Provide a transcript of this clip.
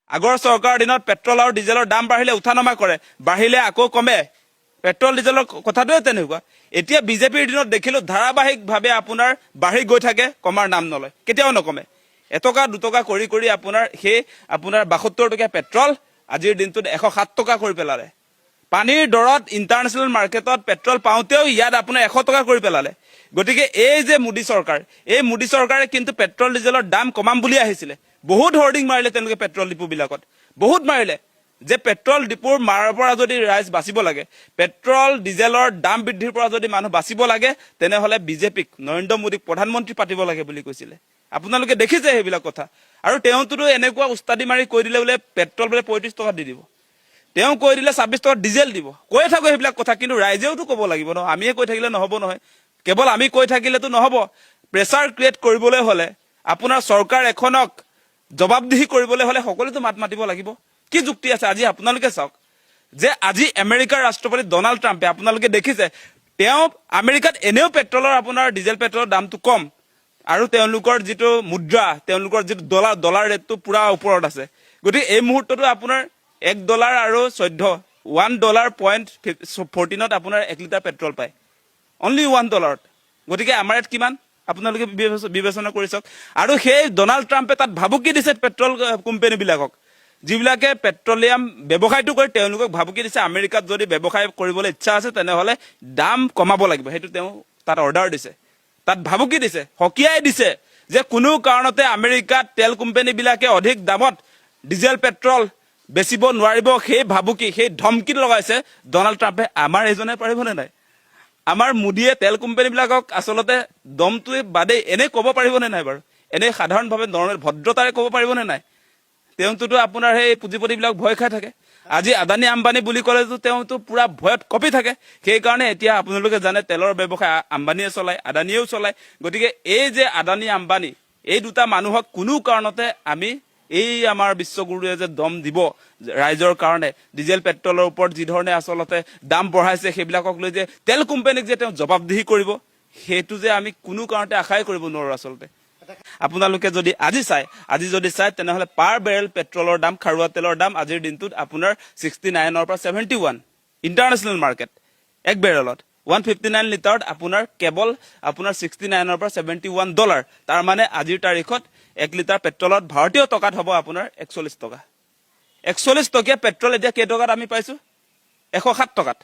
আগৰ চৰকাৰৰ দিনত পেট্ৰল আৰু ডিজেলৰ দাম বাঢ়িলে উঠা নমা কৰে, বাঢ়িলে আকৌ কমে। পেট্ৰল ডিজেলৰ কথাটোৱে তেনেকুৱা। এতিয়া বিজেপিৰ দিনত দেখিলো ধাৰাবাহিকভাৱে আপোনাৰ বাঢ়ি গৈ থাকে, কমাৰ নাম নলয়, কেতিয়াও নকমে। এটকা দুটকা কৰি কৰি আপোনাৰ 72 টকীয়া পেট্ৰল আজিৰ দিনটোত 107 টকা কৰি পেলালে। পানীৰ দৰত ইণ্টাৰনেশ্যনেল মাৰ্কেটত পেট্ৰল পাওঁতেও ইয়াত আপোনাৰ 100 টকা কৰি পেলালে। গতিকে এই যে মোদী চৰকাৰ, এই মোদী চৰকাৰে কিন্তু পেট্ৰল ডিজেলৰ দাম কমাম বুলি আহিছিলে। বহুত হৰ্ডিং মাৰিলে তেওঁলোকে পেট্ৰল ডিপুবিলাকত, বহুত মাৰিলে যে পেট্ৰল ডিপুৰ মাৰৰ পৰা যদি ৰাইজ বাচিব লাগে, পেট্ৰল ডিজেলৰ দাম বৃদ্ধিৰ পৰা যদি মানুহ বাচিব লাগে, তেনেহলে বিজেপিক, নৰেন্দ্ৰ মোদীক প্ৰধানমন্ত্ৰী পাতিব লাগে বুলি কৈছিলে। আপোনালোকে দেখিছে সেইবিলাক কথা। আৰু তেওঁতো এনেকুৱা উস্তাদি মাৰি কৈ দিলে বোলে পেট্ৰল বোলে 35 টকা দি দিব, তেওঁ কৈ দিলে 26 টকা ডিজেল দিব। কৈ থাকো সেইবিলাক কথা, কিন্তু ৰাইজেওতো ক'ব লাগিব ন, আমিয়ে কৈ থাকিলে নহ'ব নহয়। কেৱল আমি কৈ থাকিলেতো নহ'ব। প্ৰেছাৰ ক্ৰিয়েট কৰিবলৈ হলে, আপোনাৰ চৰকাৰ এখনক জবাবদিহি কৰিবলৈ হলে সকলোতো মাত মাতিব লাগিব। কি যুক্তি আছে? আজি আপোনালোকে চাওক যে আজি আমেৰিকাৰ ৰাষ্ট্ৰপতি ডনাল্ড ট্ৰাম্পে, আপোনালোকে দেখিছে, তেওঁ আমেৰিকাত এনেও পেট্ৰলৰ আপোনাৰ ডিজেল পেট্ৰলৰ দামটো কম, আৰু তেওঁলোকৰ যিটো মুদ্ৰা, তেওঁলোকৰ যিটো ডলাৰ ৰেটটো পুৰা ওপৰত আছে। গতিকে এই মুহূৰ্ততো আপোনাৰ $1 আৰু 1.14 আপোনাৰ 1 লিটাৰ পেট্ৰল পায়, অনলি $1। গতিকে আমাৰ ইয়াত কিমান আপোনালোকে বিবেচনা কৰি চাওক। আৰু সেই ডনাল্ড ট্ৰাম্পে তাত ভাবুকি দিছে পেট্ৰল কোম্পানীবিলাকক, যিবিলাকে পেট্ৰলিয়াম ব্যৱসায়টো কৰে, তেওঁলোকক ভাবুকি দিছে আমেৰিকাত যদি ব্যৱসায় কৰিবলৈ ইচ্ছা আছে তেনেহলে দাম কমাব লাগিব। সেইটো তেওঁ তাত অৰ্ডাৰ দিছে, তাত ভাবুকি দিছে, সকীয়াই দিছে যে কোনো কাৰণতে আমেৰিকাত তেল কোম্পানীবিলাকে অধিক দামত ডিজেল পেট্ৰল বেচিব নোৱাৰিব। সেই ভাবুকি, সেই ধমকি লগাইছে ডনাল্ড ট্ৰাম্পে। আমাৰ এইজনে পাৰিবনে নাই? আমাৰ মোদীয়ে তেল কোম্পানীবিলাকক আচলতে দমটোৱে বাদেই এনে ক'ব পাৰিবনে নাই বাৰু? এনে সাধাৰণভাৱে নৰ্মেল ভদ্ৰতাৰে ক'ব পাৰিবনে নাই? তেওঁতো আপোনাৰ সেই পুঁজিপতিবিলাক ভয় খাই থাকে। আজি আদানী আম্বানী বুলি ক'লেতো তেওঁতো পুৰা ভয়ত কঁপি থাকে। সেইকাৰণে এতিয়া আপোনালোকে জানে তেলৰ ব্যৱসায় আম্বানীয়ে চলায়, আদানীয়েও চলায়। গতিকে এই যে আদানী আম্বানী, এই দুটা মানুহক কোনো কাৰণতে আমি এই আমাৰ বিশ্বগুৰুৱে যে দম দিব ৰাইজৰ কাৰণে, ডিজেল পেট্ৰলৰ ওপৰত যি ধৰণে আচলতে দাম বঢ়াইছে, সেইবিলাকক লৈ যে তেল কোম্পানীক যে তেওঁ জবাবদিহি কৰিব, সেইটো যে আমি কোনো কাৰণতে আশাই কৰিব নোৱাৰো আচলতে। আপোনালোকে যদি আজি চাই তেনেহলে পাৰ বেৰেল পেট্ৰলৰ দাম, খাৰুৱা তেলৰ দাম আজিৰ দিনটোত আপোনাৰ 69 পৰা 71 ইণ্টাৰনেশ্যনেল মাৰ্কেট। এক বেৰেলত 159 লিটাৰত আপোনাৰ কেৱল আপোনাৰ 69 পৰা $71। তাৰ মানে আজিৰ তাৰিখত 1 লিটাৰ পেট্ৰলত ভাৰতীয় টকাত হ'ব আপোনাৰ 41 টকা। 41 টকীয়া পেট্ৰল এতিয়া কেই টকাত আমি পাইছো? 107 টকাত।